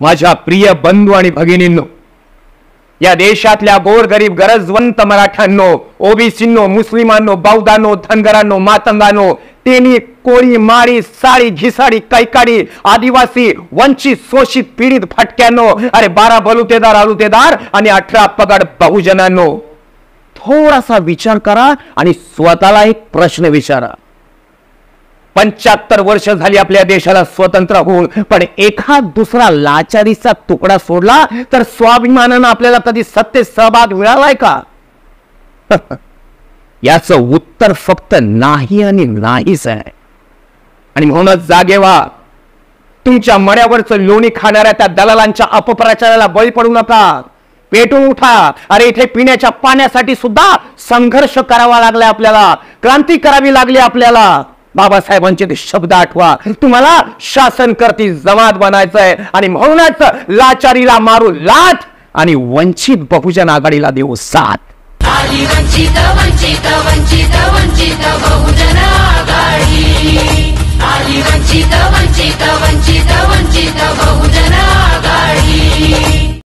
माझ्या प्रिय बंधू आणि भगिनींनो, या देशातल्या गोरगरीब गरजवंत मराठ्यांनो, ओबीसींनो, मुस्लिमांनो, बौद्धांनो, धनगरांनो, मातंगांनो, तेनी, कोळी, माळी, साळी, घिसाडी, कैकाडी, आदिवासी, वंचित, शोषित, पीडित, भटक्यांनो, अरे 12 बलुतेदार, आलुतेदार आणि 18 पगड बहुजनांनो, थोडासा विचार करा आणि स्वतःला एक प्रश्न विचारा. 75 वर्ष झाली आपल्या देशाला स्वतंत्र होऊन, पण एखाद दुसरा लाचारीचा तुकडा सोडला तर स्वाभिमानानं आपल्याला कधी सत्तेत सहभाग मिळालाय का? याचं उत्तर फक्त नाही आणि नाहीच आहे. आणि म्हणूनच जागे व्हा. तुमच्या मड्यावरचं लोणी खाणाऱ्या त्या दलालांच्या अपप्रचाराला बळी पडू नका. पेटून उठा. अरे इथे पिण्याच्या पाण्यासाठी सुद्धा संघर्ष करावा लागलाय आपल्याला, क्रांती करावी लागली आपल्याला. बाबासाहेबांचे ते शब्द आठवा. तुम्हाला शासन करती जमात बनायचंय आणि म्हणूनच लाचारीला मारू लाथ आणि वंचित बहुजन आघाडीला देऊ साथ. वंचित वंचित वंचित वंचित बहुजन आघाडी. वंचित वंचित